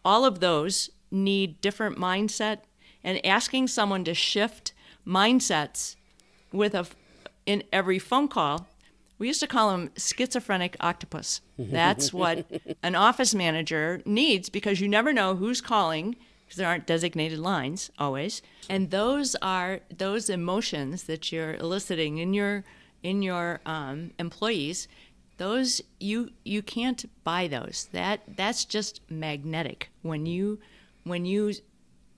all of those need different mindset, and asking someone to shift mindsets in every phone call. We used to call them schizophrenic octopus. That's what an office manager needs, because you never know who's calling, because there aren't designated lines always. And those are those emotions that you're eliciting in your employees. Those you can't buy those. That's just magnetic. When you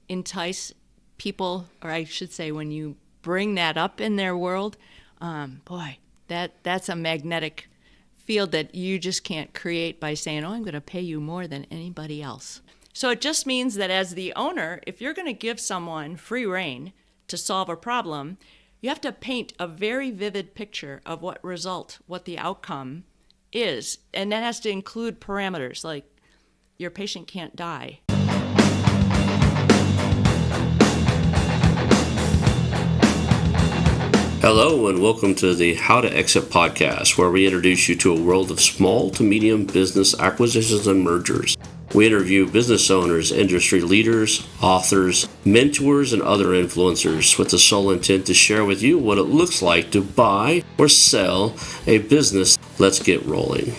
entice people, or I should say, when you bring that up in their world, that's a magnetic field that you just can't create by saying, "Oh, I'm going to pay you more than anybody else." So it just means that as the owner, if you're going to give someone free rein to solve a problem, you have to paint a very vivid picture of what the outcome is. And that has to include parameters like your patient can't die. Hello and welcome to the How2Exit Podcast, where we introduce you to a world of small to medium business acquisitions and mergers. We interview business owners, industry leaders, authors, mentors, and other influencers with the sole intent to share with you what it looks like to buy or sell a business. Let's get rolling.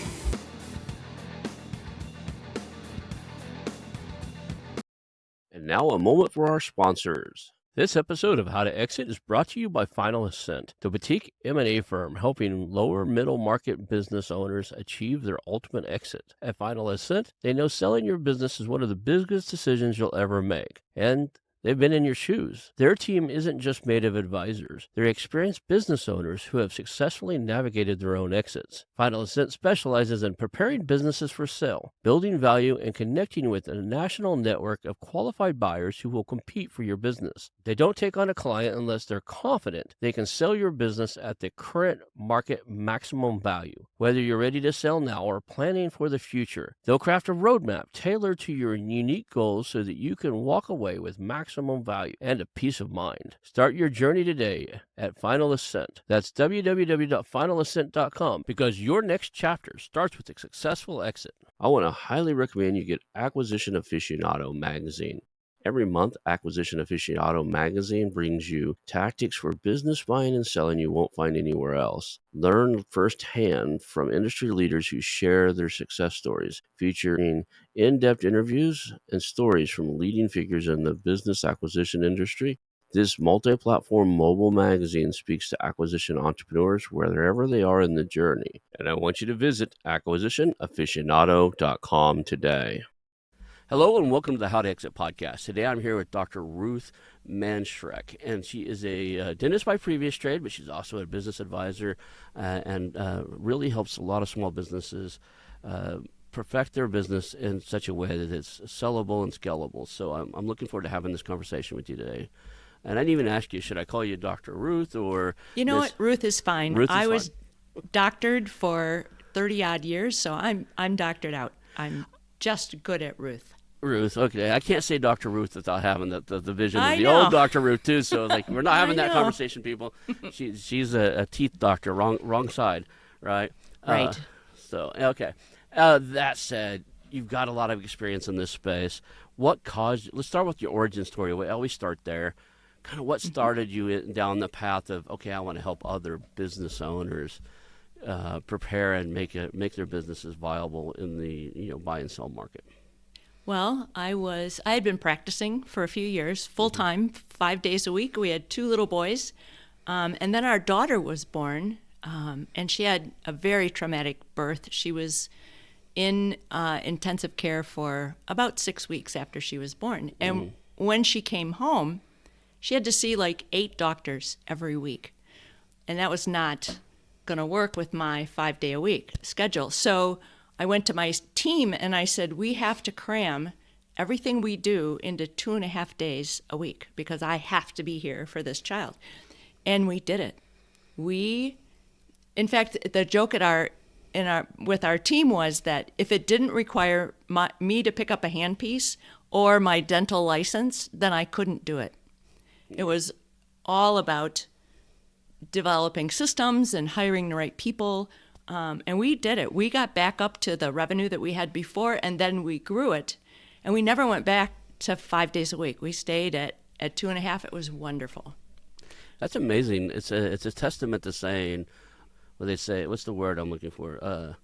And now a moment for our sponsors. This episode of How to Exit is brought to you by Final Ascent, the boutique M&A firm helping lower middle market business owners achieve their ultimate exit. At Final Ascent, they know selling your business is one of the biggest decisions you'll ever make, and they've been in your shoes. Their team isn't just made of advisors. They're experienced business owners who have successfully navigated their own exits. Final Ascent specializes in preparing businesses for sale, building value, and connecting with a national network of qualified buyers who will compete for your business. They don't take on a client unless they're confident they can sell your business at the current market maximum value. Whether you're ready to sell now or planning for the future, they'll craft a roadmap tailored to your unique goals so that you can walk away with maximum value and a peace of mind. Start your journey today at Final Ascent. That's www.finalascent.com, because your next chapter starts with a successful exit. I want to highly recommend you get Acquisition Aficionado magazine. Every month, Acquisition Aficionado magazine brings you tactics for business buying and selling you won't find anywhere else. Learn firsthand from industry leaders who share their success stories, featuring in-depth interviews and stories from leading figures in the business acquisition industry. This multi-platform mobile magazine speaks to acquisition entrepreneurs wherever they are in the journey. And I want you to visit acquisitionaficionado.com today. Hello and welcome to the How to Exit Podcast. Today I'm here with Dr. Ruth Mannschreck, and she is a dentist by previous trade, but she's also a business advisor and really helps a lot of small businesses perfect their business in such a way that it's sellable and scalable. So I'm looking forward to having this conversation with you today. And I didn't even ask you, should I call you Dr. Ruth or... You know what? Ruth is fine. I was doctored for 30-odd years, so I'm doctored out. I'm just good at Ruth. Ruth, okay. I can't say Dr. Ruth without having the vision of the old Dr. Ruth too. So like we're not having that conversation, people. She's a teeth doctor, wrong side, right? Right. So okay. That said, you've got a lot of experience in this space. What caused? Let's start with your origin story. We always start there. Kind of what started you down the path of I want to help other business owners prepare and make their businesses viable in the buy and sell market. Well, I had been practicing for a few years, full-time, 5 days a week. We had 2 little boys, and then our daughter was born, and she had a very traumatic birth. She was in intensive care for about 6 weeks after she was born. And when she came home, she had to see like 8 doctors every week, and that was not going to work with my 5-day-a-week schedule. So I went to my team and I said, we have to cram everything we do into 2.5 days a week because I have to be here for this child. And we did it. In fact, the joke with our team was that if it didn't require me to pick up a handpiece or my dental license, then I couldn't do it. It was all about developing systems and hiring the right people. And we did it. We got back up to the revenue that we had before, and then we grew it. And we never went back to 5 days a week. We stayed at 2.5. It was wonderful. That's amazing. It's a testament to saying, what they say, what's the word I'm looking for?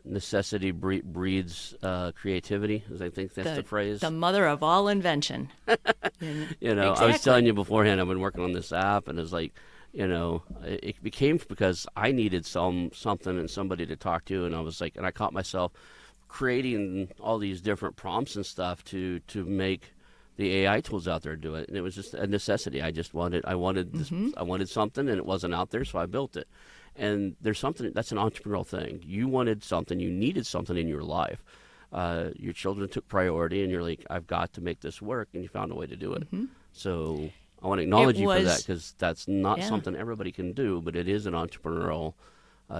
Necessity breeds creativity. I think that's the phrase. The mother of all invention. Exactly. Exactly. I was telling you beforehand, I've been working on this app, and it's like, it became because I needed something and somebody to talk to, and I was like, and I caught myself creating all these different prompts and stuff to make the AI tools out there do it, and it was just a necessity. I wanted something, and it wasn't out there, so I built it. And there's something that's an entrepreneurial thing. You wanted something, you needed something in your life. Your children took priority, and you're like, I've got to make this work, and you found a way to do it. So I want to acknowledge you for that, because that's not something everybody can do, but it is an entrepreneurial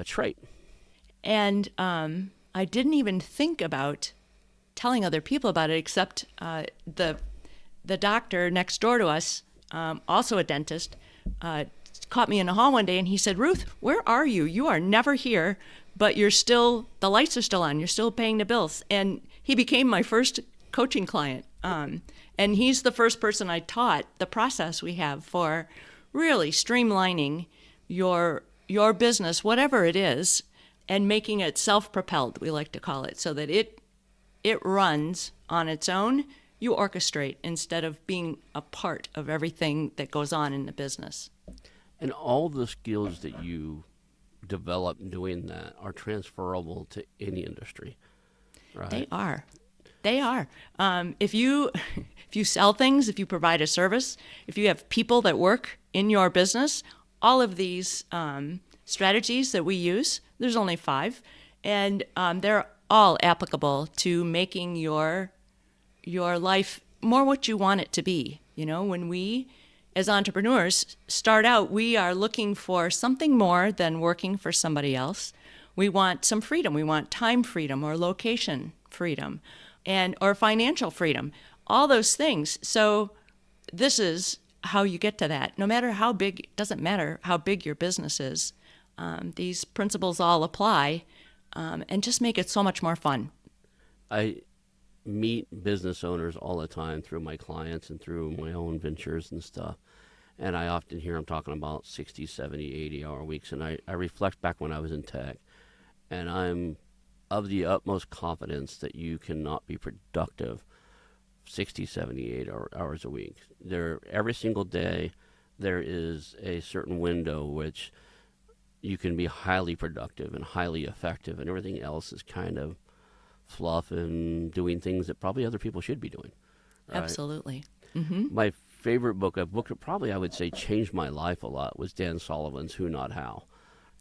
trait. And I didn't even think about telling other people about it, except the doctor next door to us, also a dentist, caught me in the hall one day, and he said, Ruth, where are you? You are never here, but the lights are still on. You're still paying the bills. And he became my first coaching client. And he's the first person I taught the process we have for really streamlining your business, whatever it is, and making it self-propelled, we like to call it, so that it runs on its own. You orchestrate instead of being a part of everything that goes on in the business. And all the skills that you develop doing that are transferable to any industry, right? They are. If you sell things, if you provide a service, if you have people that work in your business, all of these strategies that we use, there's only 5, and they're all applicable to making your life more what you want it to be. When we, as entrepreneurs, start out, we are looking for something more than working for somebody else. We want some freedom. We want time freedom or location freedom or financial freedom, all those things. So this is how you get to that. No matter how big, it doesn't matter how big your business is. These principles all apply, and just make it so much more fun. I meet business owners all the time through my clients and through my own ventures and stuff. And I often hear them talking about 60, 70, 80-hour weeks. And I reflect back when I was in tech, and I'm of the utmost confidence that you cannot be productive 60, 70, hours a week. Every single day, there is a certain window which you can be highly productive and highly effective, and everything else is kind of fluff and doing things that probably other people should be doing. Right? Absolutely. My favorite book, a book that probably I would say changed my life a lot, was Dan Sullivan's Who, Not How.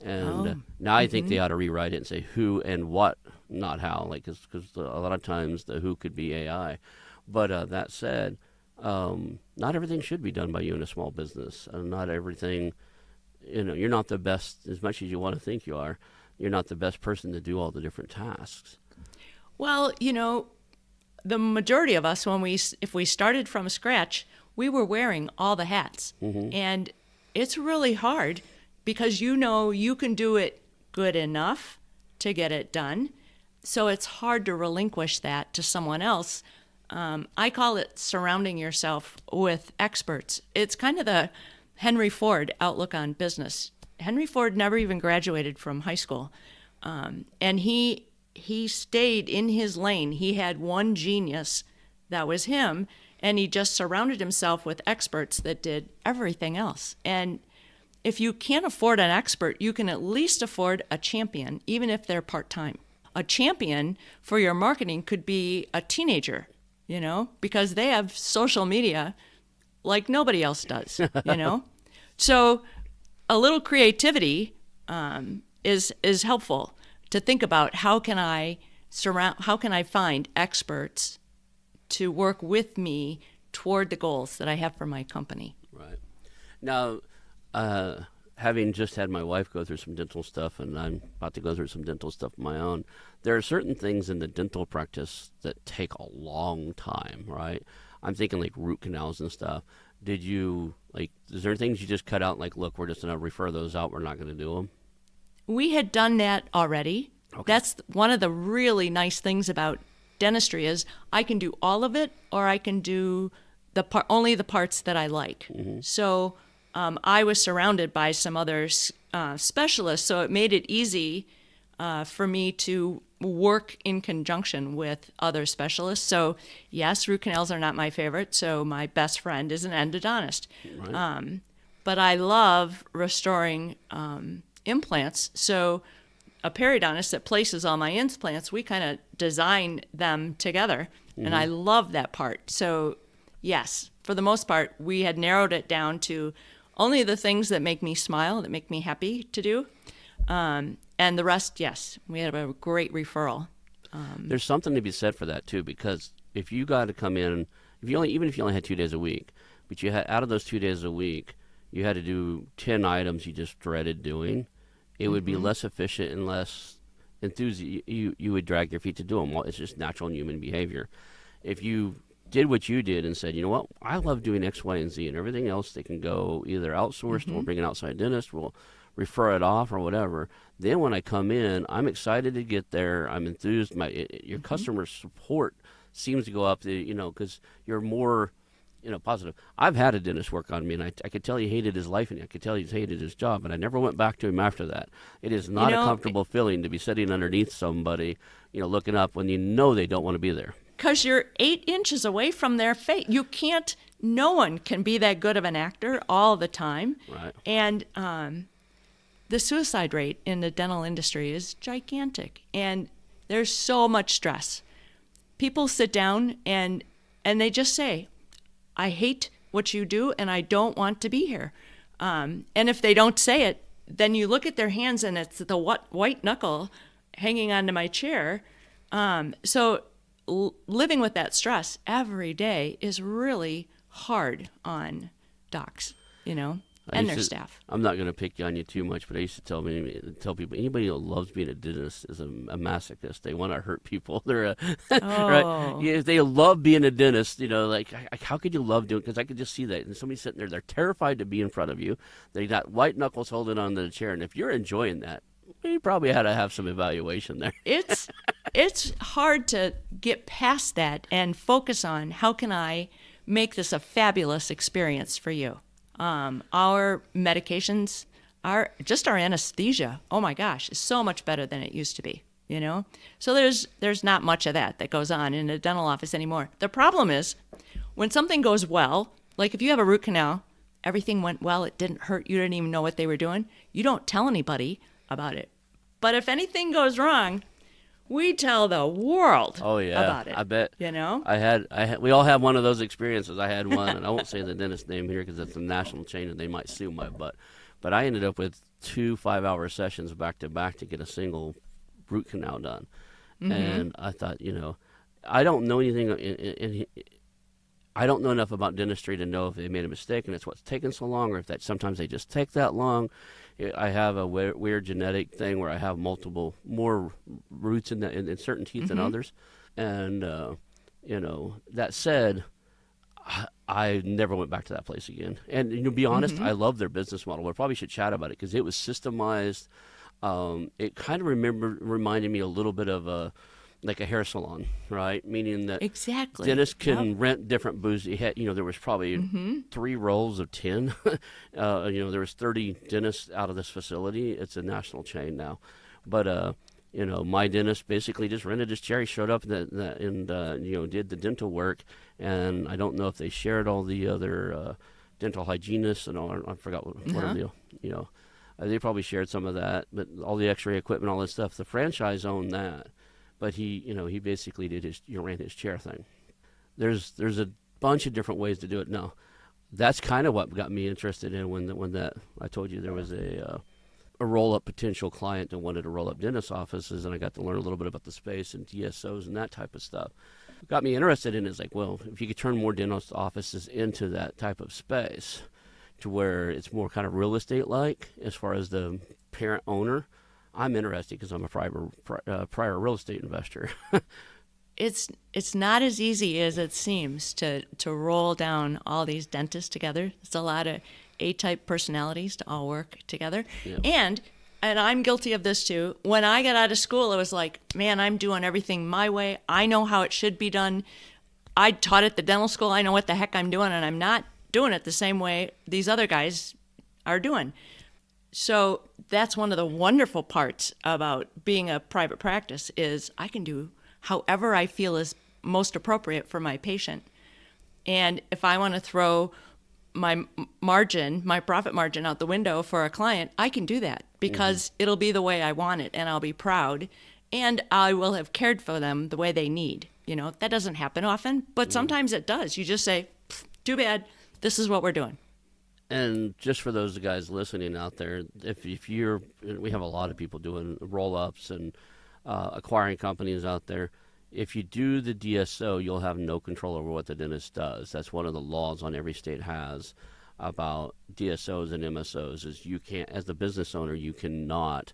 And now I think they ought to rewrite it and say who and what, not how, because a lot of times the who could be AI. But that said, not everything should be done by you in a small business. Not everything, you're not the best, as much as you want to think you are, you're not the best person to do all the different tasks. Well, the majority of us, if we started from scratch, we were wearing all the hats. And it's really hard because you can do it good enough to get it done. So it's hard to relinquish that to someone else. I call it surrounding yourself with experts. It's kind of the Henry Ford outlook on business. Henry Ford never even graduated from high school. And he stayed in his lane. He had one genius, that was him, and he just surrounded himself with experts that did everything else. And if you can't afford an expert, you can at least afford a champion, even if they're part-time. A champion for your marketing could be a teenager, because they have social media like nobody else does, So a little creativity is helpful to think about how can I find experts to work with me toward the goals that I have for my company. Right. Now, having just had my wife go through some dental stuff, and I'm about to go through some dental stuff of my own, there are certain things in the dental practice that take a long time, right? I'm thinking like root canals and stuff. Is there things you just cut out, like, look, we're just going to refer those out, we're not going to do them? We had done that already. Okay. That's one of the really nice things about dentistry is I can do all of it, or I can do only the parts that I like. So I was surrounded by some other specialists, so it made it easy for me to work in conjunction with other specialists. So yes, root canals are not my favorite, so my best friend is an endodontist. Right. But I love restoring implants. So a periodontist that places all my implants, we kind of design them together. And I love that part. So yes, for the most part, we had narrowed it down to only the things that make me smile, that make me happy to do. And the rest, yes, we had a great referral. There's something to be said for that too, because if you got to come in, even if you only had 2 days a week, but you had out of those 2 days a week, you had to do 10 items you just dreaded doing, it would be less efficient and less enthusiastic. You would drag your feet to do them. Well, it's just natural human behavior. If you did what you did and said, you know what, I love doing X, Y, and Z, and everything else they can go either outsourced or bring an outside dentist, we'll refer it off or whatever. Then when I come in, I'm excited to get there. I'm enthused. Your customer support seems to go up, because you're more, positive. I've had a dentist work on me, and I could tell he hated his life, and I could tell he hated his job, but I never went back to him after that. It is not a comfortable feeling to be sitting underneath somebody, looking up when they don't want to be there. Because you're 8 inches away from their face. No one can be that good of an actor all the time. Right. And the suicide rate in the dental industry is gigantic. And there's so much stress. People sit down and they just say, I hate what you do and I don't want to be here. And if they don't say it, then you look at their hands and it's the white knuckle hanging onto my chair. So living with that stress every day is really hard on docs, and their staff. I'm not going to pick on you too much, but I used to tell people, anybody who loves being a dentist is a masochist. They want to hurt people. They're right? Yeah, they love being a dentist. How could you love doing? Because I could just see that, and somebody's sitting there, they're terrified to be in front of you. They got white knuckles holding on to the chair, and if you're enjoying that, you probably had to have some evaluation there. It's hard to get past that and focus on how can I make this a fabulous experience for you. Our medications our anesthesia. Oh my gosh, is so much better than it used to be. So there's not much of that goes on in a dental office anymore. The problem is when something goes well, like if you have a root canal, everything went well, it didn't hurt, you didn't even know what they were doing. You don't tell anybody about it. But if anything goes wrong, we tell the world about it. I bet. I had. We all have one of those experiences. I had one, and I won't say the dentist name here because it's a national chain and they might sue my butt. But I ended up with 2 5-hour sessions back to back to get a single root canal done. And I thought, I don't know anything, I don't know enough about dentistry to know if they made a mistake and it's what's taken so long, or if that sometimes they just take that long. I have a weird genetic thing where I have more roots in certain teeth than others. And, that said, I never went back to that place again. And to be honest, I love their business model. We probably should chat about it because it was systemized. It kind of reminded me a little bit of like a hair salon, right? Meaning that exactly dentists can rent different booths. There was probably 3 rows of 10. There was 30 dentists out of this facility. It's a national chain now. But, my dentist basically just rented his chair. He showed up and did the dental work. And I don't know if they shared all the other dental hygienists and all. I forgot what they probably shared some of that. But all the x-ray equipment, all this stuff, the franchise owned that. But he basically did ran his chair thing. There's a bunch of different ways to do it. Now, that's kind of what got me interested in when I told you there was a roll-up potential client that wanted to roll up dentist offices, and I got to learn a little bit about the space and DSOs and that type of stuff. What got me interested in it is like, well, if you could turn more dentist offices into that type of space to where it's more kind of real estate-like as far as the parent owner, I'm interested because I'm a prior real estate investor. It's not as easy as it seems to roll down all these dentists together. It's a lot of A-type personalities to all work together. Yeah. And and I'm guilty of this too. When I got out of school, it was like, man, I'm doing everything my way. I know how it should be done. I taught at the dental school. I know what the heck I'm doing, and I'm not doing it the same way these other guys are doing. So that's one of the wonderful parts about being a private practice is I can do however I feel is most appropriate for my patient. And if I want to throw my profit margin out the window for a client, I can do that because it'll be the way I want it, and I'll be proud, and I will have cared for them the way they need. You know, that doesn't happen often, but sometimes it does. You just say, too bad, this is what we're doing. And just for those guys listening out there, if we have a lot of people doing roll-ups and acquiring companies out there. If you do the DSO, you'll have no control over what the dentist does. That's one of the laws on every state has about DSOs and MSOs is you can't, as the business owner, you cannot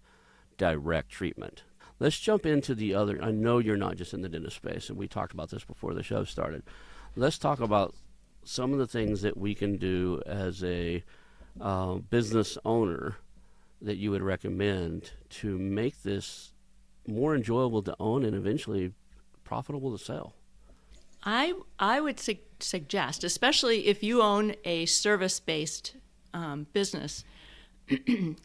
direct treatment. Let's jump into the other. I know you're not just in the dentist space, and we talked about this before the show started. Let's talk about some of the things that we can do as a business owner that you would recommend to make this more enjoyable to own and eventually profitable to sell. I would suggest, especially if you own a service-based business,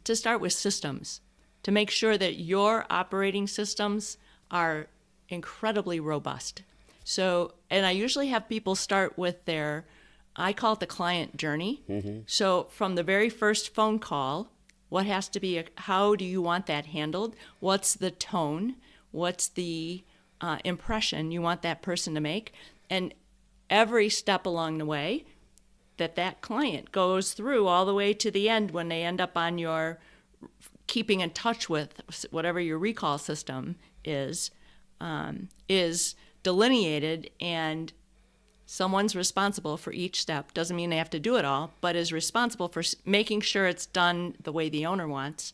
to start with systems, to make sure that your operating systems are incredibly robust. So, and I usually have people start with I call it the client journey. Mm-hmm. So from the very first phone call, what has to be, how do you want that handled? What's the tone? What's the impression you want that person to make? And every step along the way that client goes through all the way to the end when they end up on your keeping in touch with whatever your recall system is delineated, and someone's responsible for each step. Doesn't mean they have to do it all, but is responsible for making sure it's done the way the owner wants,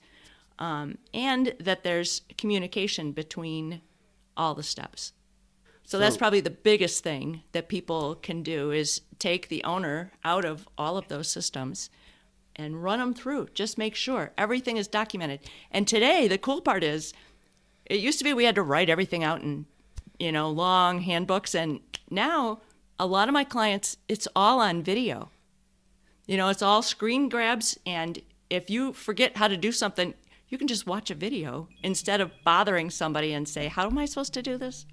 and that there's communication between all the steps. So that's probably the biggest thing that people can do is take the owner out of all of those systems and run them through. Just make sure everything is documented. And today, the cool part is, it used to be we had to write everything out in, long handbooks. And now, a lot of my clients, it's all on video. It's all screen grabs. And if you forget how to do something, you can just watch a video instead of bothering somebody and say, how am I supposed to do this?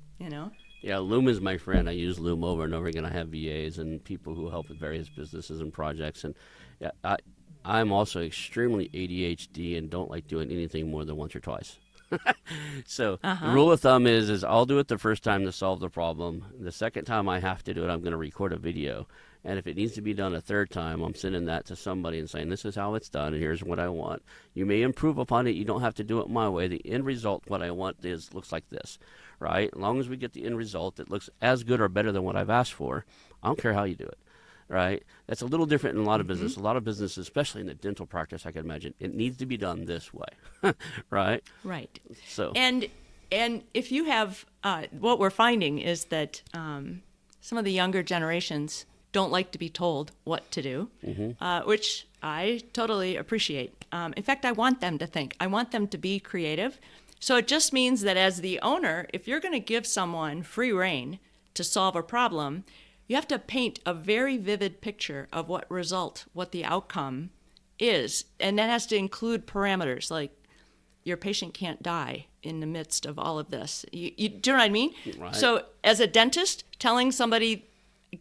Yeah, Loom is my friend. I use Loom over and over again. I have VAs and people who help with various businesses and projects. And yeah, I'm also extremely ADHD and don't like doing anything more than once or twice. So the rule of thumb is I'll do it the first time to solve the problem. The second time I have to do it, I'm going to record a video. And if it needs to be done a third time, I'm sending that to somebody and saying, this is how it's done, and here's what I want. You may improve upon it. You don't have to do it my way. The end result, what I want looks like this, right? As long as we get the end result that looks as good or better than what I've asked for, I don't care how you do it, right? That's a little different in a lot of business. A lot of businesses, especially in the dental practice, I can imagine, it needs to be done this way, right? Right. So And if you have, what we're finding is that some of the younger generations don't like to be told what to do, which I totally appreciate. In fact, I want them to think. I want them to be creative. So it just means that as the owner, if you're going to give someone free rein to solve a problem, you have to paint a very vivid picture of what the outcome is. And that has to include parameters like your patient can't die in the midst of all of this. Do you know what I mean? Right. So as a dentist,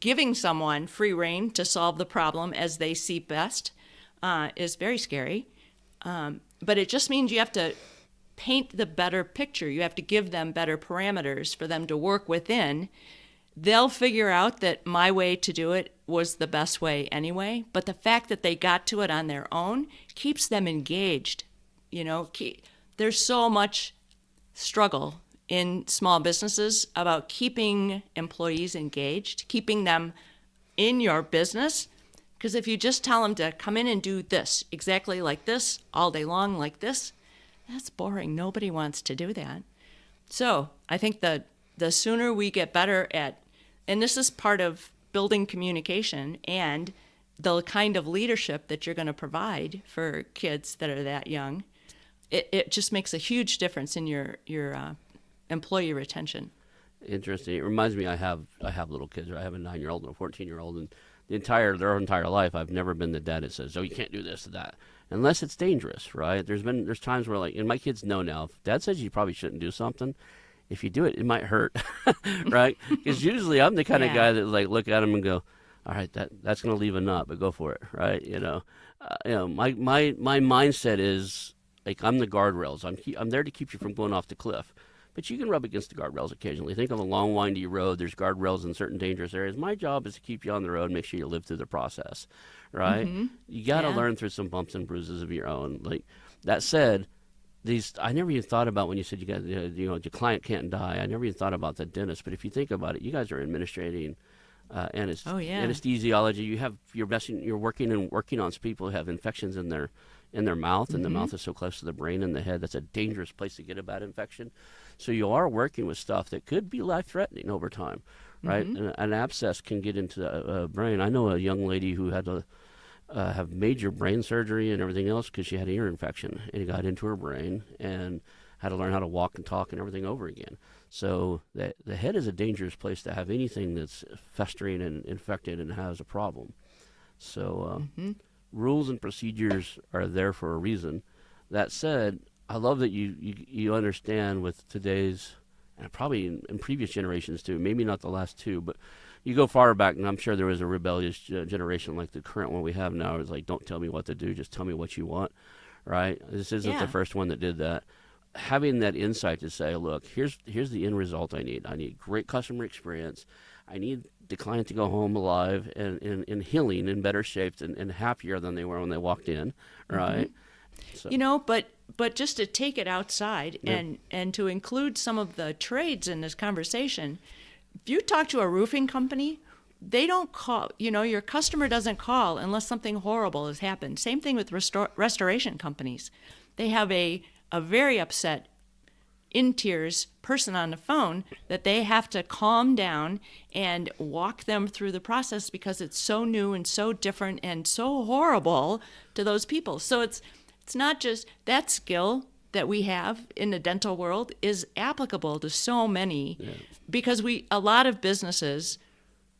giving someone free rein to solve the problem as they see best is very scary. But it just means you have to paint the better picture. You have to give them better parameters for them to work within. They'll figure out that my way to do it was the best way anyway. But the fact that they got to it on their own keeps them engaged. There's so much struggle in small businesses about keeping employees engaged, keeping them in your business. Because if you just tell them to come in and do this, exactly like this, all day long like this, that's boring. Nobody wants to do that. So I think the sooner we get better at, and this is part of building communication and the kind of leadership that you're going to provide for kids that are that young, it just makes a huge difference in your employee retention. Interesting. It reminds me, I have little kids. I have a 9-year-old and a 14-year-old, and their entire life, I've never been the dad that says, "Oh, you can't do this or that," unless it's dangerous, right? There's times where, like, and my kids know now, if Dad says you probably shouldn't do something, if you do it, it might hurt, right? Because usually I'm the kind of guy that, like, look at them and go, "All right, that's going to leave a nut, but go for it," right? My mindset is, like, I'm the guardrails. I'm there to keep you from going off the cliff. But you can rub against the guardrails occasionally. Think of a long, windy road. There's guardrails in certain dangerous areas. My job is to keep you on the road, make sure you live through the process, right? Mm-hmm. You got to learn through some bumps and bruises of your own. Like that said, I never even thought about when you said your client can't die. I never even thought about the dentist. But if you think about it, you guys are administrating anesthesiology. You're working on people who have infections in their mouth, and the mouth is so close to the brain and the head. That's a dangerous place to get a bad infection. So you are working with stuff that could be life-threatening over time, right? An abscess can get into the brain. I know a young lady who had to have major brain surgery and everything else because she had an ear infection, and it got into her brain and had to learn how to walk and talk and everything over again. So the head is a dangerous place to have anything that's festering and infected and has a problem. So rules and procedures are there for a reason. That said, I love that you understand with today's, and probably in previous generations too, maybe not the last two, but you go far back, and I'm sure there was a rebellious generation like the current one we have now. It's like, don't tell me what to do, just tell me what you want, right? This isn't the first one that did that. Having that insight to say, look, here's the end result I need. I need great customer experience. I need the client to go home alive and healing, in better shape and happier than they were when they walked in, right? So. But just to take it outside and to include some of the trades in this conversation, if you talk to a roofing company, they don't call, your customer doesn't call unless something horrible has happened. Same thing with restoration companies. They have a very upset, in tears person on the phone that they have to calm down and walk them through the process because it's so new and so different and so horrible to those people. So it's not just that skill that we have in the dental world is applicable to so many because a lot of businesses,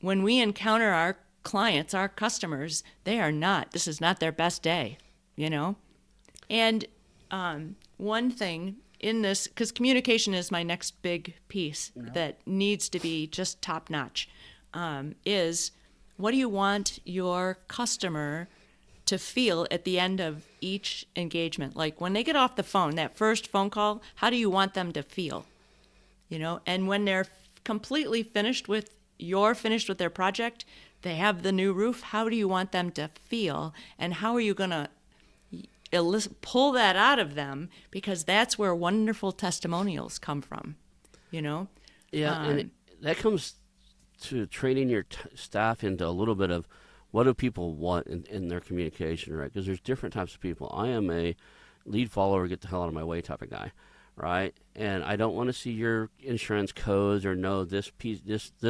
when we encounter our clients, our customers, this is not their best day, And one thing in this, because communication is my next big piece that needs to be just top notch, is what do you want your customer to feel at the end of each engagement? Like when they get off the phone, that first phone call, how do you want them to feel? And when they're completely finished with their project, they have the new roof, how do you want them to feel? And how are you going to pull that out of them? Because that's where wonderful testimonials come from, Yeah, and that comes to training your staff into a little bit of what do people want in their communication, right? Because there's different types of people. I am a lead follower, get the hell out of my way type of guy, right? And I don't want to see your insurance codes or know this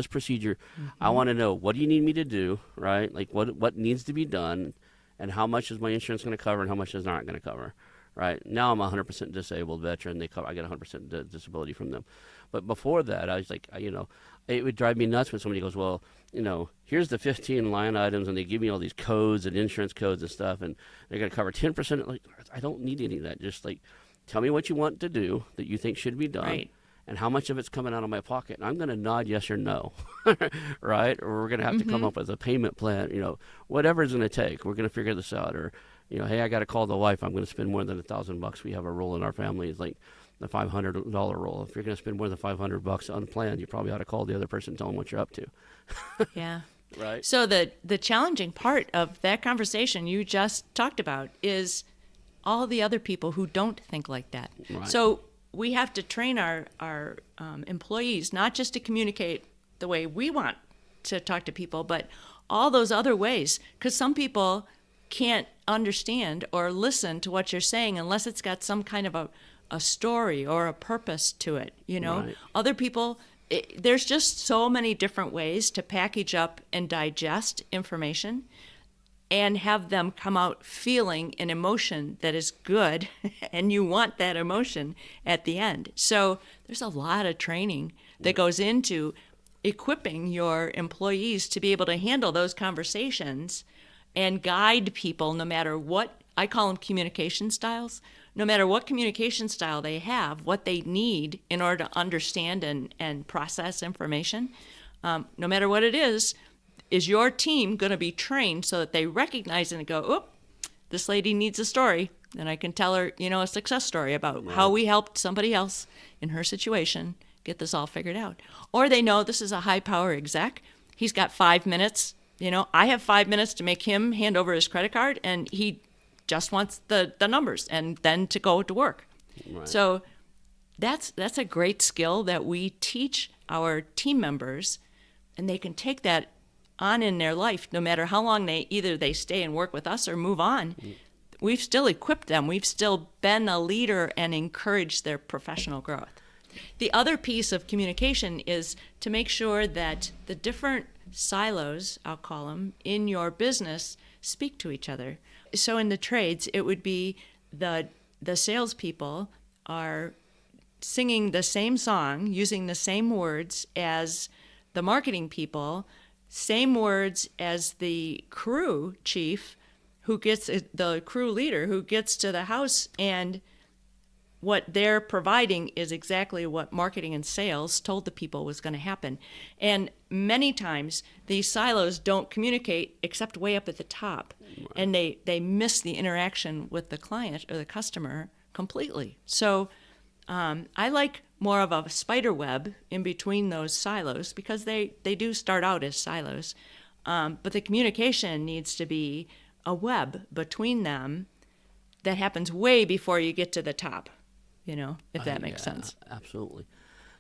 procedure. I want to know, what do you need me to do, right? Like what needs to be done, and how much is my insurance going to cover and how much is not going to cover, right? Now I'm a 100% disabled veteran. I get 100% disability from them. But before that, I was like, it would drive me nuts when somebody goes, well, here's the 15 line items, and they give me all these codes and insurance codes and stuff, and they're going to cover 10%. Like, I don't need any of that. Just like, tell me what you want to do that you think should be done. Right. And how much of it's coming out of my pocket. And I'm going to nod yes or no, right? Or we're going to have to come up with a payment plan, whatever it's going to take. We're going to figure this out. Or, hey, I got to call the wife. I'm going to spend more than $1,000. We have a rule in our family. It's like the $500 rule. If you're going to spend more than $500 unplanned, you probably ought to call the other person and tell them what you're up to. Yeah. Right. So the challenging part of that conversation you just talked about is all the other people who don't think like that. Right. So we have to train our employees not just to communicate the way we want to talk to people, but all those other ways. Because some people can't understand or listen to what you're saying unless it's got some kind of a story or a purpose to it, Right. Other people, there's just so many different ways to package up and digest information. and have them come out feeling an emotion that is good, and you want that emotion at the end. So there's a lot of training that goes into equipping your employees to be able to handle those conversations and guide people no matter what, I call them communication styles, no matter what communication style they have, what they need in order to understand and process information, no matter what it is your team going to be trained so that they recognize it and go, oh, this lady needs a story, and I can tell her, a success story about how we helped somebody else in her situation get this all figured out. Or they know this is a high-power exec. He's got 5 minutes. I have 5 minutes to make him hand over his credit card, and he just wants the numbers and then to go to work. Right. So that's a great skill that we teach our team members, and they can take that on in their life, no matter how long they stay and work with us or move on. We've still equipped them. We've still been a leader and encouraged their professional growth. The other piece of communication is to make sure that the different silos, I'll call them, in your business speak to each other. So in the trades, it would be the salespeople are singing the same song, using the same words as the marketing people, same words as the crew chief the crew leader who gets to the house, and what they're providing is exactly what marketing and sales told the people was going to happen. And many times these silos don't communicate except way up at the top, right. And they miss the interaction with the client or the customer completely. So I like more of a spider web in between those silos because they do start out as silos. But the communication needs to be a web between them that happens way before you get to the top, if that makes sense. Absolutely.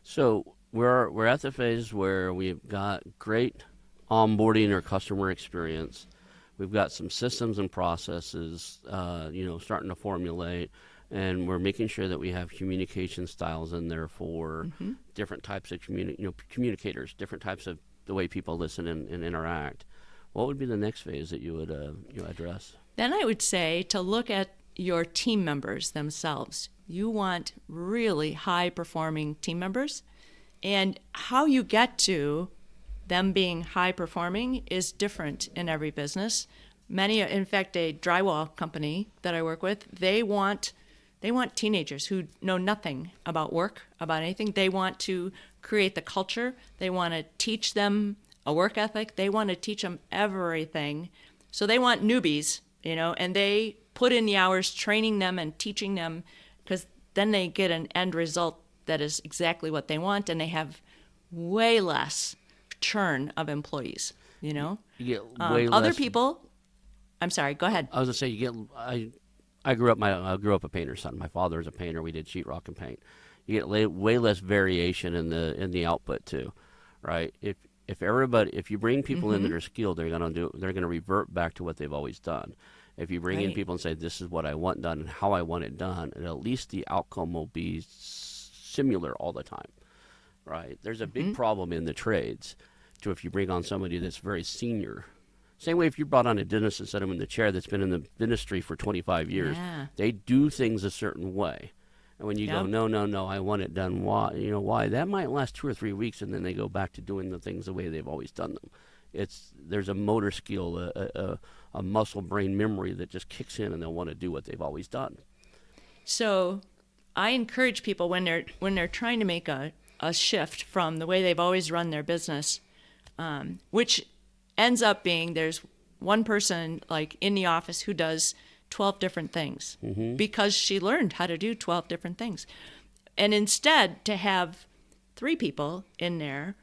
So we're at the phase where we've got great onboarding or customer experience. We've got some systems and processes, starting to formulate. And we're making sure that we have communication styles in there for different types of communicators, different types of the way people listen and interact. What would be the next phase that you would address? Then I would say to look at your team members themselves. You want really high-performing team members, and how you get to them being high-performing is different in every business. In fact, a drywall company that I work with, they want teenagers who know nothing about work, about anything. They want to create the culture. They want to teach them a work ethic. They want to teach them everything. So they want newbies, and they put in the hours training them and teaching them, because then they get an end result that is exactly what they want, and they have way less churn of employees, You get way less. Other people, I'm sorry, go ahead. I was going to say, I grew up a painter's son. My father was a painter. We did sheetrock and paint. You get way less variation in the output too, right? If you bring people in that are skilled, they're going to revert back to what they've always done. If you bring in people and say, this is what I want done and how I want it done, and at least the outcome will be similar all the time, right? There's a big problem in the trades. So if you bring on somebody that's very senior, same way if you brought on a dentist and set him in the chair that's been in the dentistry for 25 years, they do things a certain way. And when you go, no, I want it done, why? That might last 2 or 3 weeks, and then they go back to doing the things the way they've always done them. There's a motor skill, a muscle brain memory that just kicks in, and they'll want to do what they've always done. So I encourage people when they're trying to make a shift from the way they've always run their business, which ends up being there's one person like in the office who does 12 different things because she learned how to do 12 different things. And instead to have 3 people in there,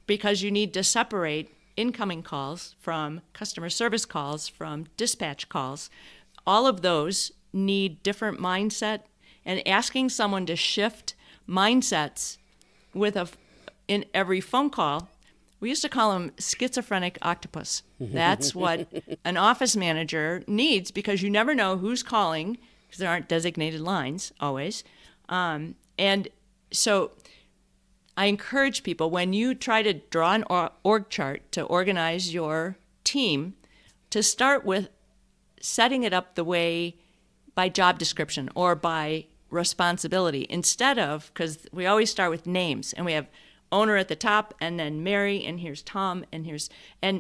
because you need to separate incoming calls from customer service calls, from dispatch calls, all of those need different mindset, and asking someone to shift mindsets in every phone call. We used to call them schizophrenic octopus. That's what an office manager needs, because you never know who's calling, because there aren't designated lines always. And so I encourage people, when you try to draw an org chart to organize your team, to start with setting it up the way by job description or by responsibility instead of, because we always start with names and we have owner at the top and then Mary and here's Tom and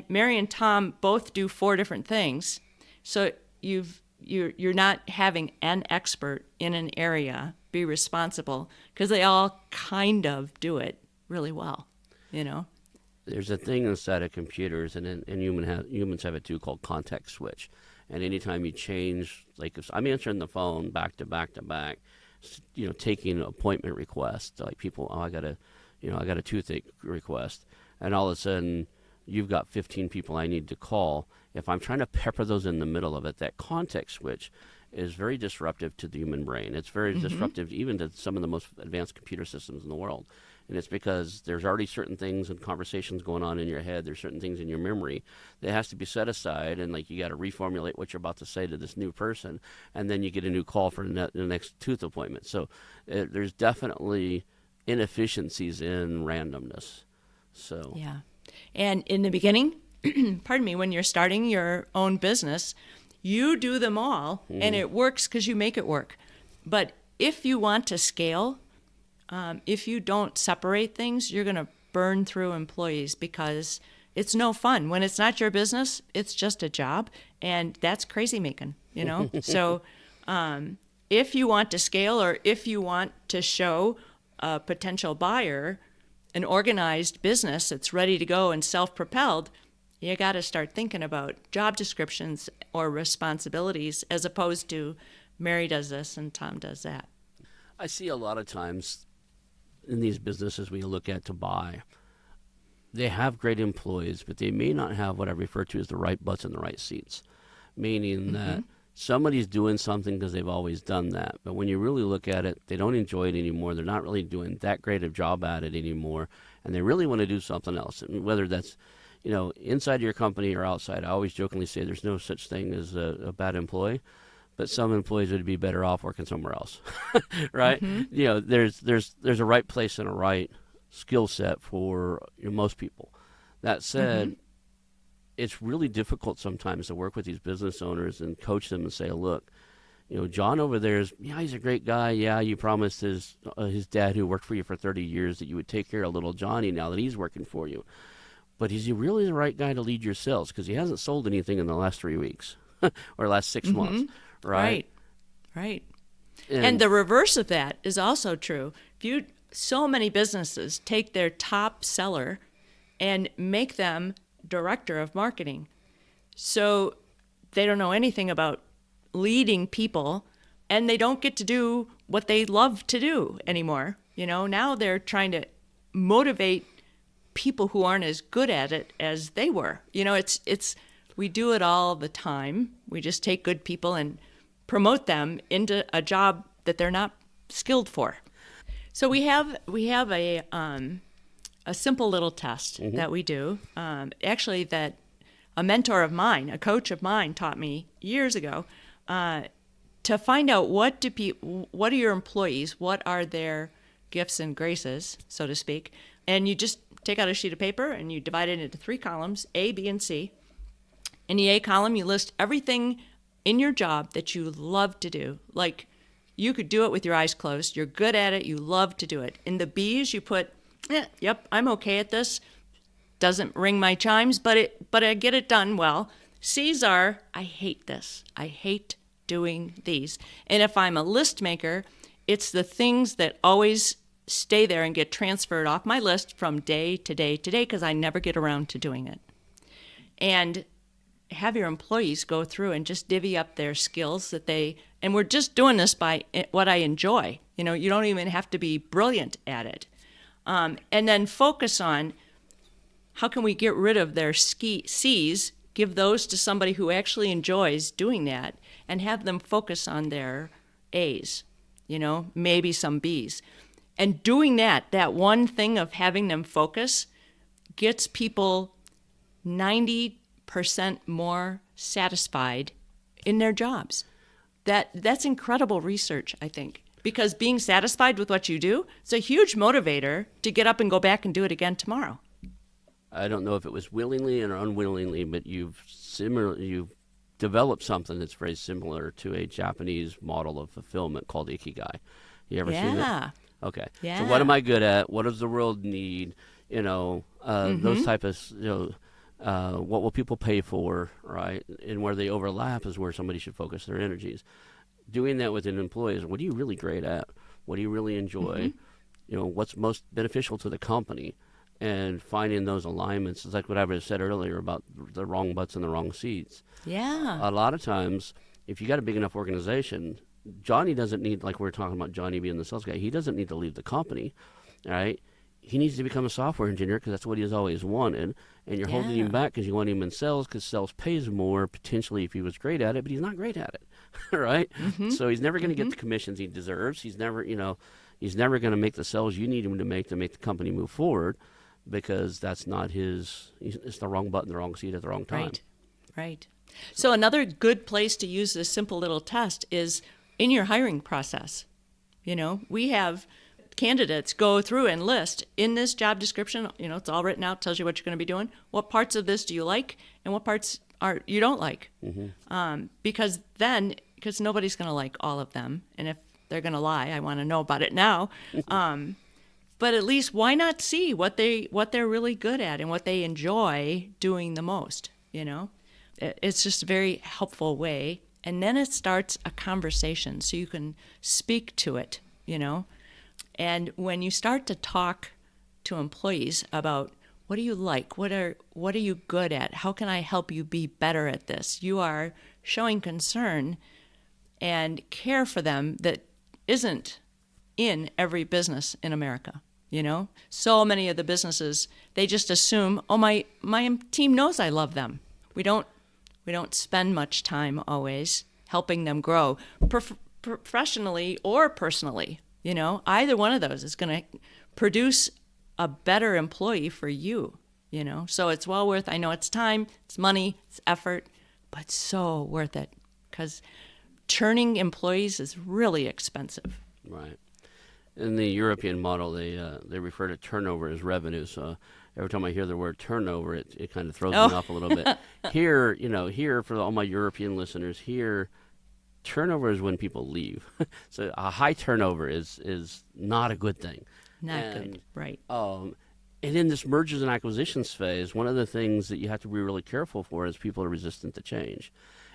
Mary and Tom both do 4 different things. So you're not having an expert in an area be responsible because they all kind of do it really well, There's a thing inside of computers, and humans have it too, called context switch. And anytime you change, like if I'm answering the phone back to back to back, taking an appointment request, like people, I got a toothache request, and all of a sudden you've got 15 people I need to call. If I'm trying to pepper those in the middle of it, that context switch is very disruptive to the human brain. It's very disruptive even to some of the most advanced computer systems in the world. And it's because there's already certain things and conversations going on in your head. There's certain things in your memory that has to be set aside, and like you got to reformulate what you're about to say to this new person, and then you get a new call for the next tooth appointment. So there's definitely inefficiencies in randomness. So yeah. And in the beginning, pardon me, when you're starting your own business, you do them all, and it works because you make it work. But if you want to scale, if you don't separate things, you're going to burn through employees because it's no fun. When it's not your business, it's just a job, and that's crazy making, So if you want to scale or if you want to show a potential buyer an organized business that's ready to go and self-propelled, you got to start thinking about job descriptions or responsibilities as opposed to Mary does this and Tom does that. I see a lot of times in these businesses we look at to buy, they have great employees, but they may not have what I refer to as the right butts in the right seats, meaning that somebody's doing something because they've always done that. But when you really look at it, they don't enjoy it anymore. They're not really doing that great a job at it anymore, and they really want to do something else. And whether that's inside your company or outside, I always jokingly say there's no such thing as a bad employee, but some employees would be better off working somewhere else, right? There's a right place and a right skill set for most people. That said, it's really difficult sometimes to work with these business owners and coach them and say, look, John over there he's a great guy. Yeah, you promised his dad who worked for you for 30 years that you would take care of little Johnny now that he's working for you. But is he really the right guy to lead your sales? Because he hasn't sold anything in the last 3 weeks or last 6 months, right? Right. And the reverse of that is also true. So many businesses take their top seller and make them director of marketing. So they don't know anything about leading people, and they don't get to do what they love to do anymore. Now they're trying to motivate people who aren't as good at it as they were. We do it all the time. We just take good people and promote them into a job that they're not skilled for. So we have a simple little test that we do. Actually, that a mentor of mine, a coach of mine, taught me years ago to find out what are your employees, what are their gifts and graces, so to speak, and you just take out a sheet of paper and you divide it into 3 columns, A, B, and C. In the A column, you list everything in your job that you love to do. Like, you could do it with your eyes closed. You're good at it. You love to do it. In the B's, you put, yep, I'm okay at this. Doesn't ring my chimes, but I get it done well. C's are, I hate this. I hate doing these. And if I'm a list maker, it's the things that always stay there and get transferred off my list from day to day to day because I never get around to doing it. And have your employees go through and just divvy up their skills and we're just doing this by what I enjoy. You don't even have to be brilliant at it. And then focus on how can we get rid of their C's, give those to somebody who actually enjoys doing that, and have them focus on their A's, maybe some B's. And doing that one thing of having them focus gets people 90% more satisfied in their jobs. That's incredible research, I think, because being satisfied with what you do is a huge motivator to get up and go back and do it again tomorrow. I don't know if it was willingly or unwillingly, but you've developed something that's very similar to a Japanese model of fulfillment called ikigai. You ever seen that? Okay. Yeah. So what am I good at? What does the world need? Those type of, what will people pay for, right? And where they overlap is where somebody should focus their energies. Doing that with an employee is, what are you really great at? What do you really enjoy? What's most beneficial to the company? And finding those alignments is like what I said earlier about the wrong butts in the wrong seats. Yeah. A lot of times, if you got a big enough organization, Johnny doesn't need, like we were talking about Johnny being the sales guy, he doesn't need to leave the company, right? He needs to become a software engineer because that's what he has always wanted. And you're holding him back because you want him in sales because sales pays more potentially if he was great at it, but he's not great at it, right? So he's never going to get the commissions he deserves. He's never, he's never going to make the sales you need him to make the company move forward, because that's not it's the wrong button, the wrong seat at the wrong time. Right. So another good place to use this simple little test is in your hiring process. We have candidates go through and list in this job description, it's all written out, tells you what you're going to be doing. What parts of this do you like and what parts you don't like? Because nobody's going to like all of them. And if they're going to lie, I want to know about it now. But at least why not see what they're really good at and what they enjoy doing the most, It's just a very helpful way. And then it starts a conversation so you can speak to it, And when you start to talk to employees about what do you like, what are you good at, how can I help you be better at this, you are showing concern and care for them that isn't in every business in America. So many of the businesses, they just assume, my team knows I love them. We don't spend much time always helping them grow professionally or personally. Either one of those is going to produce a better employee for you. So it's well worth. I know it's time, it's money, it's effort, but so worth it, because churning employees is really expensive. Right. In the European model, they refer to turnover as revenue. So every time I hear the word turnover, it kind of throws me off a little bit. Here, for all my European listeners, here, turnover is when people leave. So a high turnover is not a good thing. Not good, right. And in this mergers and acquisitions phase, one of the things that you have to be really careful for is people are resistant to change.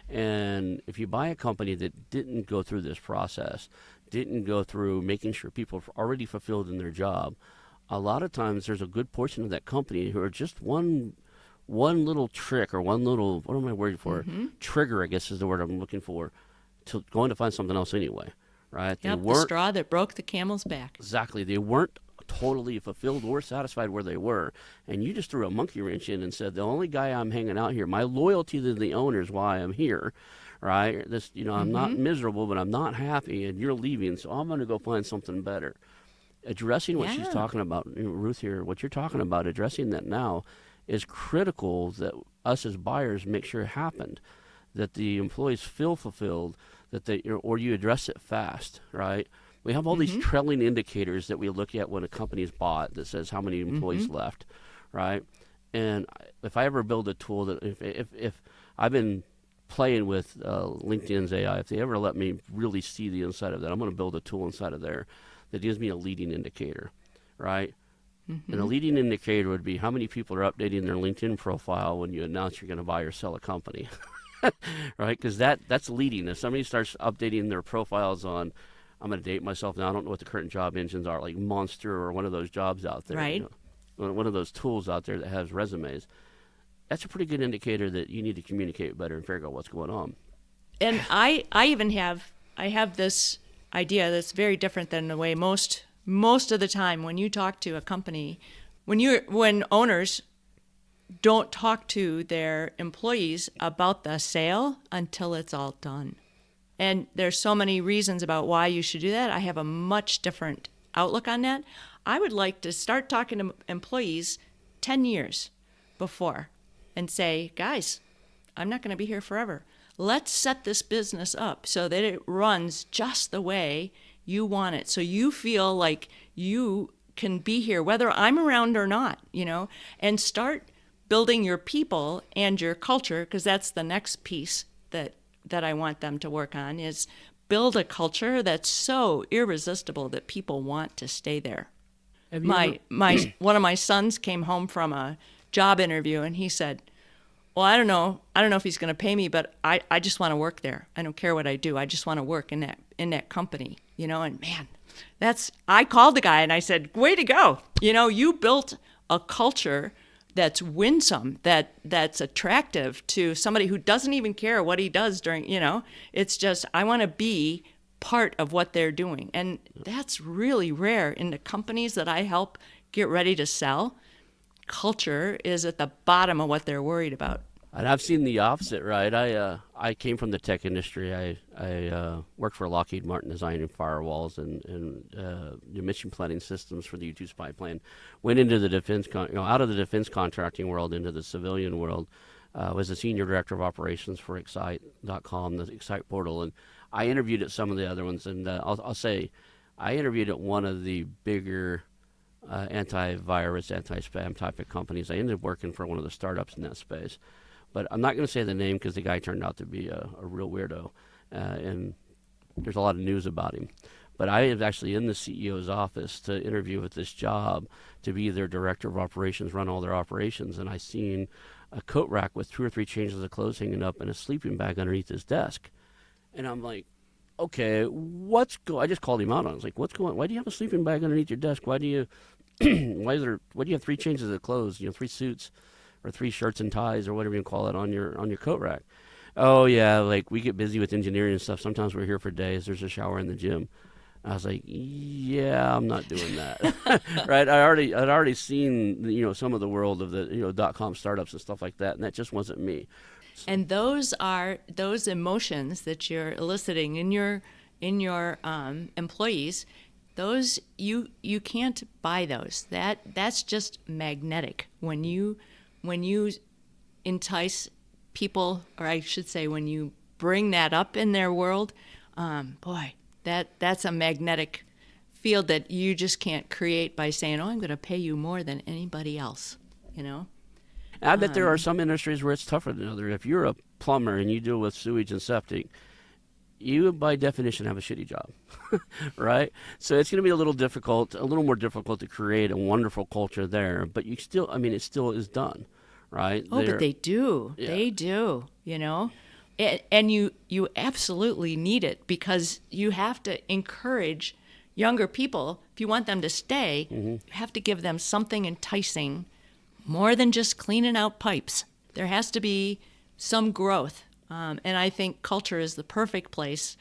And if you buy a company that didn't go through this process, didn't go through making sure people are already fulfilled in their job, a lot of times there's a good portion of that company who are just one little trick or one little, what am I worried for? Trigger, I guess is the word I'm looking for, to going to find something else anyway, right? Yep, the straw that broke the camel's back. Exactly. They weren't totally fulfilled or satisfied where they were, and you just threw a monkey wrench in and said, the only guy I'm hanging out here, my loyalty to the owner is why I'm here, right? This, I'm not miserable, but I'm not happy, and you're leaving, so I'm going to go find something better. Addressing what she's talking about, Ruth here, what you're talking about, addressing that now is critical, that us as buyers make sure it happened, that the employees feel fulfilled, that or you address it fast, right? We have all these trailing indicators that we look at when a company's bought that says how many employees left, right? And if I ever build a tool that, if I've been playing with LinkedIn's AI, if they ever let me really see the inside of that, I'm going to build a tool inside of there that gives me a leading indicator, right? And a leading indicator would be how many people are updating their LinkedIn profile when you announce you're going to buy or sell a company, right? Because that's leading. If somebody starts updating their profiles on, I'm going to date myself now, I don't know what the current job engines are, like Monster or one of those jobs out there, right? One of those tools out there that has resumes. That's a pretty good indicator that you need to communicate better and figure out what's going on. And I even have this idea that's very different than the way most of the time when you talk to a company, when owners don't talk to their employees about the sale until it's all done. And there's so many reasons about why you should do that. I have a much different outlook on that. I would like to start talking to employees 10 years before and say, guys, I'm not going to be here forever. Let's set this business up so that it runs just the way you want it. So you feel like you can be here whether I'm around or not, and start building your people and your culture, because that's the next piece that I want them to work on, is build a culture that's so irresistible that people want to stay there. My one of my sons came home from a job interview and he said, well, I don't know if he's going to pay me, but I just want to work there. I don't care what I do. I just want to work in that company, and man, I called the guy and I said, way to go. You built a culture that's winsome, that's attractive to somebody who doesn't even care what he does during, it's just, I want to be part of what they're doing. And that's really rare in the companies that I help get ready to sell. Culture is at the bottom of what they're worried about. And I've seen the opposite, right? I came from the tech industry. I worked for Lockheed Martin designing firewalls and emission planning systems for the U-2 spy plane. Went into the defense, out of the defense contracting world into the civilian world. Was a senior director of operations for Excite.com, the Excite portal, and I interviewed at some of the other ones. And I'll say, I interviewed at one of the bigger antivirus, anti-spam type of companies. I ended up working for one of the startups in that space. But I'm not going to say the name because the guy turned out to be a real weirdo, and there's a lot of news about him. But I was actually in the CEO's office to interview with this job to be their director of operations, run all their operations, and I seen a coat rack with 2 or 3 changes of clothes hanging up and a sleeping bag underneath his desk. And I'm like, okay, I just called him out on it. I was like, what's going on? Why do you have a sleeping bag underneath your desk? Why do you why do you have 3 changes of clothes, 3 suits or 3 shirts and ties or whatever you call it on your coat rack? Oh yeah, like we get busy with engineering and stuff. Sometimes we're here for days. There's a shower in the gym. I was like, yeah, I'm not doing that. Right? I'd already seen, some of the world of the, .com startups and stuff like that, and that just wasn't me. And those are those emotions that you're eliciting in your employees. Those you can't buy those. That's just magnetic. When you entice people, or I should say, when you bring that up in their world, that's a magnetic field that you just can't create by saying, "Oh, I'm going to pay you more than anybody else," I bet there are some industries where it's tougher than others. If you're a plumber and you deal with sewage and septic, you by definition have a shitty job, right? So it's going to be a little more difficult to create a wonderful culture there. But it still is done, right? But they do. Yeah. They do, And you absolutely need it, because you have to encourage younger people. If you want them to stay, you have to give them something enticing, more than just cleaning out pipes. There has to be some growth. And I think culture is the perfect place.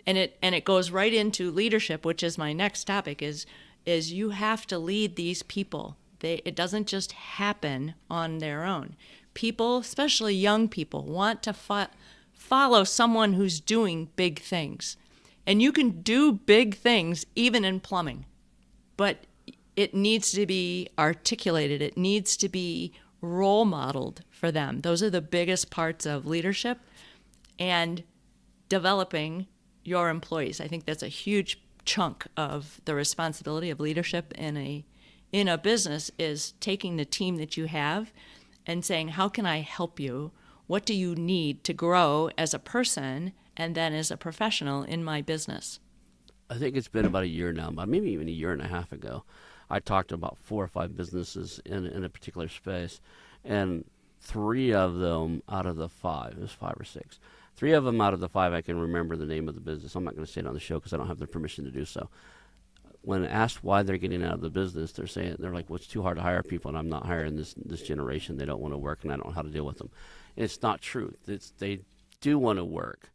And it goes right into leadership, which is my next topic, is you have to lead these people. It doesn't just happen on their own. People, especially young people, want to follow someone who's doing big things. And you can do big things even in plumbing, but it needs to be articulated. It needs to be role modeled for them. Those are the biggest parts of leadership and developing your employees. I think that's a huge chunk of the responsibility of leadership in a business, is taking the team that you have and saying, how can I help you? What do you need to grow as a person and then as a professional in my business? I think it's been about a year now, but maybe even a year and a half ago, I talked to about 4 or 5 businesses in a particular space, and 3 of them out of the 5, it was 5 or 6, 3 of them out of the 5 I can remember the name of the business. I'm not going to say it on the show because I don't have the permission to do so. When asked why they're getting out of the business, they're like, well, it's too hard to hire people, and I'm not hiring this generation. They don't want to work, and I don't know how to deal with them. It's not true. They do want to work.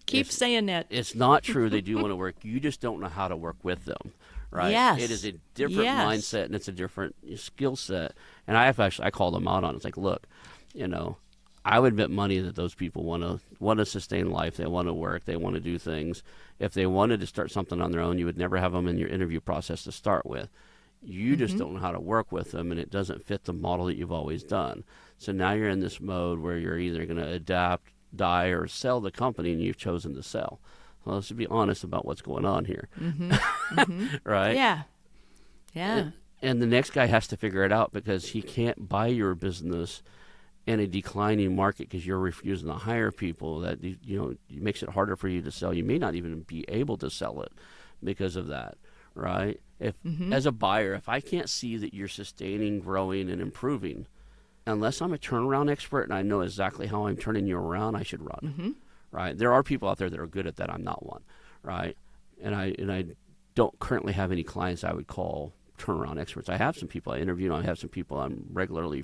Keep saying that. It's not true. They do want to work. You just don't know how to work with them, right? Yes. It is a different mindset, and it's a different skill set. And I called them out on it. It's like, look, I would bet money that those people want to sustain life. They want to work. They want to do things. If they wanted to start something on their own, you would never have them in your interview process to start with. You just don't know how to work with them, and it doesn't fit the model that you've always done. So now you're in this mode where you're either going to adapt, die, or sell the company, and you've chosen to sell. Well, let's be honest about what's going on here. Right? Yeah. Yeah. And the next guy has to figure it out because he can't buy your business in a declining market because you're refusing to hire people. That it makes it harder for you to sell. You may not even be able to sell it because of that, right? If as a buyer, if I can't see that you're sustaining, growing, and improving, unless I'm a turnaround expert and I know exactly how I'm turning you around, I should run, right? There are people out there that are good at that. I'm not one, right? And I don't currently have any clients I would call turnaround experts. I have some people I interview, and I have some people I'm regularly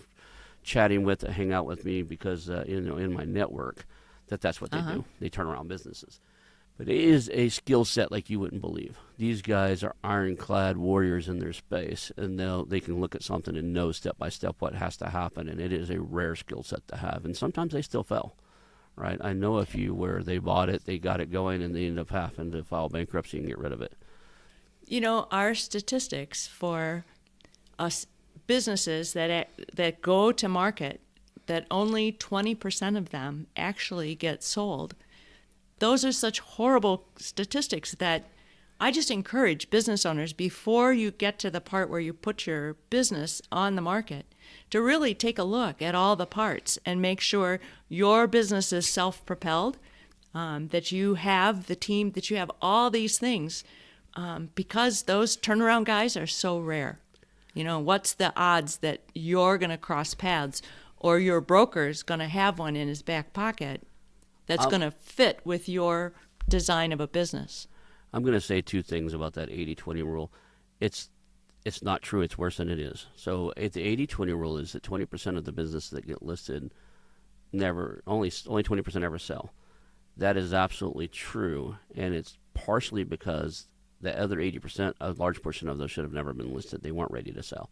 chatting with that hang out with me because in my network that's what they do. They turn around businesses. But it is a skill set like you wouldn't believe. These guys are ironclad warriors in their space, and they can look at something and know step by step what has to happen, and it is a rare skill set to have. And sometimes they still fail, right? I know a few where they bought it, they got it going, and they end up having to file bankruptcy and get rid of it. Our statistics for us businesses that go to market, that only 20% of them actually get sold. Those are such horrible statistics that I just encourage business owners, before you get to the part where you put your business on the market, to really take a look at all the parts and make sure your business is self-propelled, that you have the team, that you have all these things, because those turnaround guys are so rare. What's the odds that you're going to cross paths, or your broker's going to have one in his back pocket that's going to fit with your design of a business? I'm going to say two things about that 80-20 rule. It's not true. It's worse than it is. So the 80-20 rule is that 20% of the businesses that get listed only 20% ever sell. That is absolutely true, and it's partially because the other 80%, a large portion of those should have never been listed. They weren't ready to sell.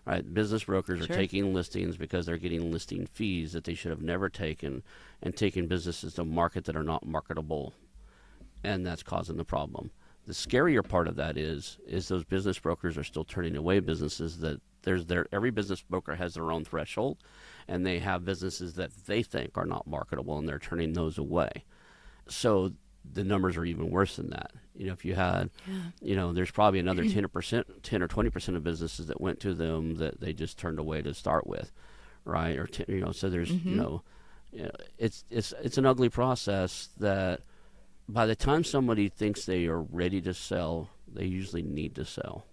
Right? Business brokers are taking listings because they're getting listing fees that they should have never taken, and taking businesses to market that are not marketable, and that's causing the problem. The scarier part of that is those business brokers are still turning away businesses that every business broker has their own threshold, and they have businesses that they think are not marketable, and they're turning those away. So the numbers are even worse than that. If you had, there's probably another 10 or 20% of businesses that went to them that they just turned away to start with, right? Or so there's, it's an ugly process that by the time somebody thinks they are ready to sell, they usually need to sell,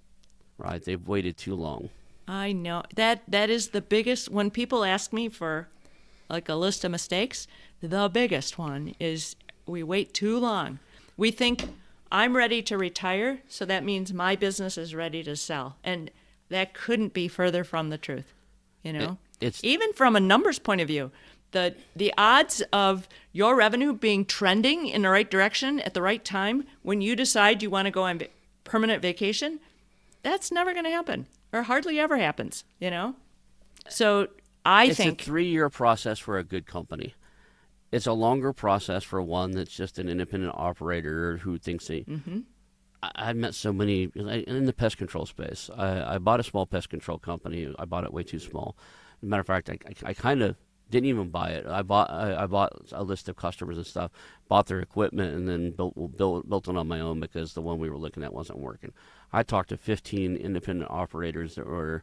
right? They've waited too long. I know that is the biggest. When people ask me for like a list of mistakes, the biggest one is we wait too long. We think I'm ready to retire, so that means my business is ready to sell. And that couldn't be further from the truth. It's even from a numbers point of view, the odds of your revenue being trending in the right direction at the right time when you decide you want to go on permanent vacation, that's never going to happen, or hardly ever happens, So I think it's a 3-year process for a good company. It's a longer process for one that's just an independent operator who thinks they... I've met so many in the pest control space. I bought a small pest control company. I bought it way too small. As a matter of fact, I kind of didn't even buy it. I bought a list of customers and stuff, bought their equipment, and then built it on my own because the one we were looking at wasn't working. I talked to 15 independent operators that were,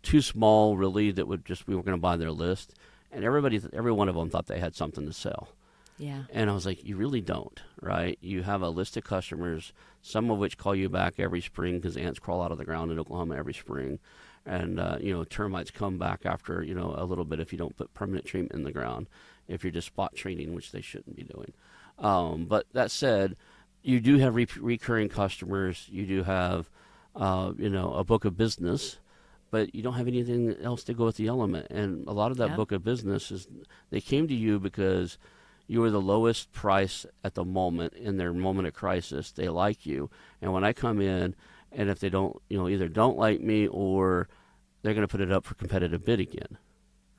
too small really, that we were going to buy their list. And every one of them thought they had something to sell. Yeah. And I was like, you really don't, right? You have a list of customers, some of which call you back every spring because ants crawl out of the ground in Oklahoma every spring. And, termites come back after, a little bit if you don't put permanent treatment in the ground, if you're just spot treating, which they shouldn't be doing. But that said, you do have recurring customers. You do have, a book of business, but you don't have anything else to go with the element. And a lot of that book of business is they came to you because you were the lowest price at the moment in their moment of crisis. They like you. And when I come in, and if they don't, either don't like me or they're going to put it up for competitive bid again,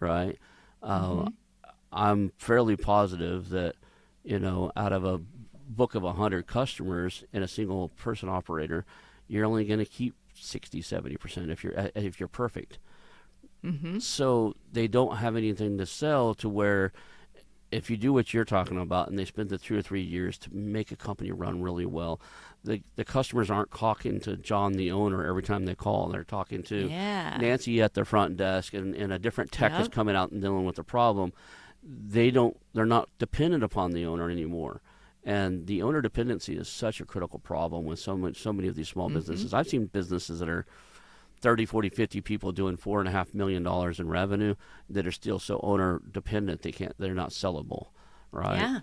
right? I'm fairly positive that, out of a book of 100 customers and a single person operator, you're only going to keep 60-70% if you're perfect. So they don't have anything to sell to where if you do what you're talking about and they spend the 2 or 3 years to make a company run really well, the customers aren't talking to John, the owner, every time they call. They're talking to Nancy at the front desk, and a different tech is coming out and dealing with the problem. They're not dependent upon the owner anymore. And the owner dependency is such a critical problem with so many of these small businesses. I've seen businesses that are 30, 40, 50 people doing $4.5 million in revenue that are still so owner dependent they're not sellable, right?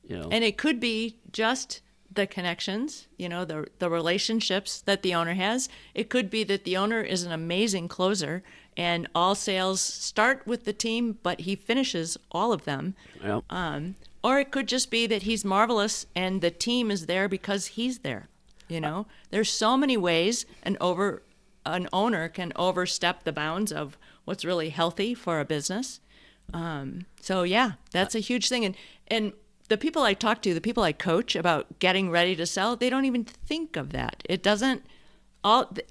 Yeah. And it could be just the connections, the relationships that the owner has. It could be that the owner is an amazing closer and all sales start with the team, but he finishes all of them. Yep. Or it could just be that he's marvelous and the team is there because he's there. There's so many ways an owner can overstep the bounds of what's really healthy for a business. So that's a huge thing. And the people I talk to, the people I coach about getting ready to sell, they don't even think of that.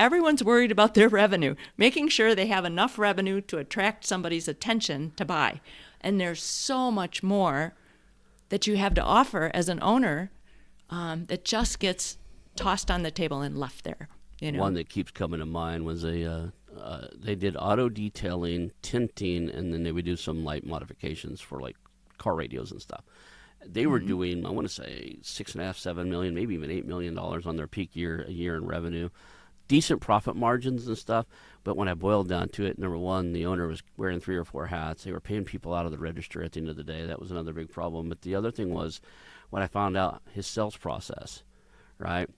Everyone's worried about their revenue, making sure they have enough revenue to attract somebody's attention to buy. And there's so much more that you have to offer as an owner that just gets tossed on the table and left there. One that keeps coming to mind was they did auto detailing, tinting, and then they would do some light modifications for like car radios and stuff. They were doing, I want to say, $6.5, $7 million, maybe even $8 million on their peak year in revenue. Decent profit margins and stuff, but when I boiled down to it, number one, the owner was wearing 3 or 4 hats. They were paying people out of the register at the end of the day. That was another big problem. But the other thing was when I found out his sales process, right?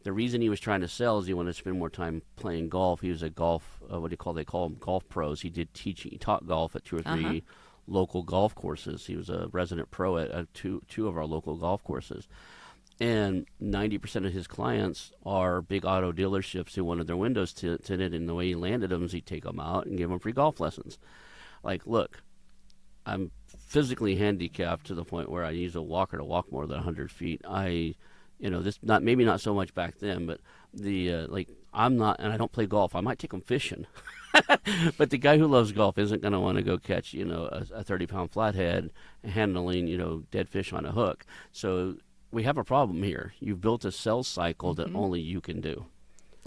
The reason he was trying to sell is he wanted to spend more time playing golf. He was a golf, they call them golf pros. He taught golf at 2 or 3 local golf courses. He was a resident pro at two of our local golf courses. And 90% of his clients are big auto dealerships who wanted their windows tinted, and the way he landed them is he'd take them out and give them free golf lessons. Like, look, I'm physically handicapped to the point where I use a walker to walk more than 100 feet. Maybe not so much back then, but I'm not, and I don't play golf. I might take them fishing. But the guy who loves golf isn't going to want to go catch, a 30-pound flathead handling, dead fish on a hook. So we have a problem here. You've built a sales cycle that only you can do.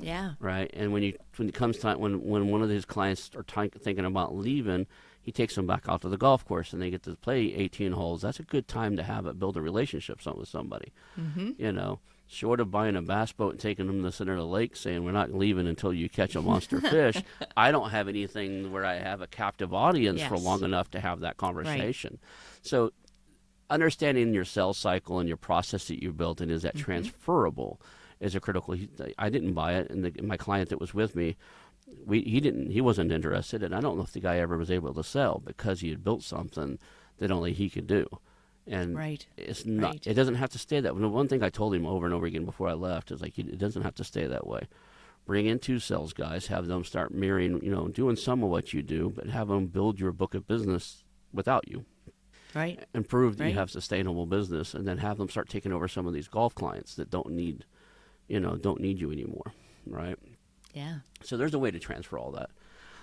Yeah. Right. And when it comes time, when one of his clients are thinking about leaving, he takes them back out to the golf course and they get to play 18 holes. That's a good time to build a relationship with somebody. Short of buying a bass boat and taking them to the center of the lake saying we're not leaving until you catch a monster fish, I don't have anything where I have a captive audience for long enough to have that conversation. Right. So understanding your sales cycle and your process that you built and is that transferable is a critical. I didn't buy it, and my client that was with me, he wasn't interested, and I don't know if the guy ever was able to sell because he had built something that only he could do. And it's not. It doesn't have to stay that way. One thing I told him over and over again before I left is it doesn't have to stay that way. Bring in 2 sales guys, have them start mirroring, doing some of what you do, but have them build your book of business without you. Right. And prove that you have sustainable business, and then have them start taking over some of these golf clients that don't need you anymore. Right. Yeah. So there's a way to transfer all that.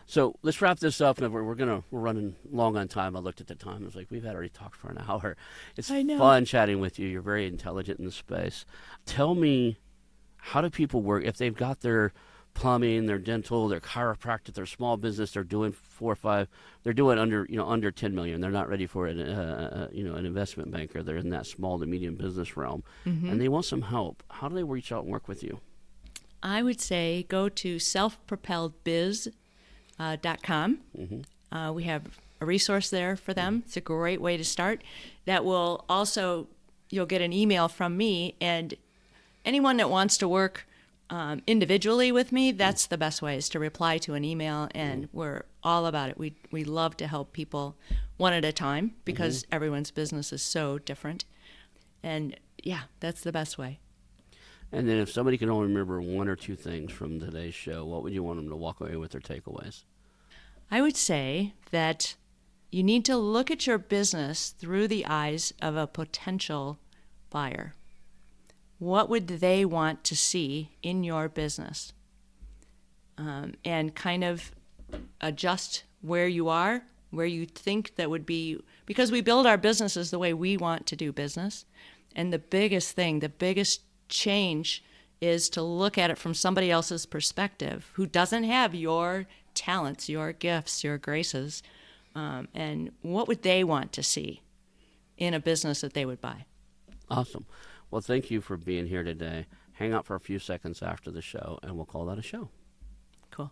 So let's wrap this up. And we're running long on time. I looked at the time. I was like, we've already talked for an hour. It's fun chatting with you. You're very intelligent in the space. Tell me, how do people work if they've got their plumbing, their dental, their chiropractic, their small business? They're doing 4 or 5. They're doing under 10 million. They're not ready for an investment banker. They're in that small to medium business realm, and they want some help. How do they reach out and work with you? I would say go to self-propelledbiz.com. We have a resource there for them. It's a great way to start. That will also, you'll get an email from me, and anyone that wants to work individually with me, that's the best way, is to reply to an email, and we're all about it. We love to help people one at a time because everyone's business is so different. And that's the best way. And then if somebody can only remember 1 or 2 things from today's show, what would you want them to walk away with their takeaways? I would say that you need to look at your business through the eyes of a potential buyer. What would they want to see in your business? And kind of adjust where you are where you think that would be, because we build our businesses the way we want to do business. And the biggest change is to look at it from somebody else's perspective who doesn't have your talents, your gifts, your graces, and what would they want to see in a business that they would buy. Awesome. Well, thank you for being here today. Hang out for a few seconds after the show, and we'll call that a show. Cool.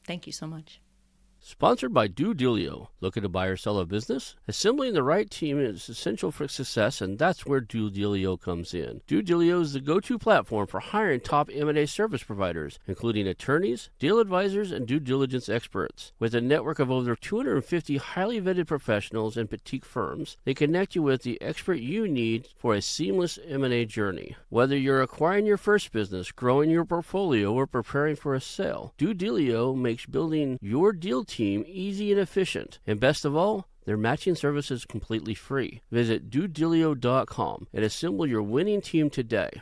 Thank you so much. Sponsored by DueDilio. Looking to buy or sell a business? Assembling the right team is essential for success, and that's where DueDilio comes in. DueDilio is the go-to platform for hiring top M&A service providers, including attorneys, deal advisors, and due diligence experts. With a network of over 250 highly vetted professionals and boutique firms, they connect you with the expert you need for a seamless M&A journey. Whether you're acquiring your first business, growing your portfolio, or preparing for a sale, DueDilio makes building your deal team easy and efficient. And best of all, their matching service is completely free. Visit DueDilio.com and assemble your winning team today.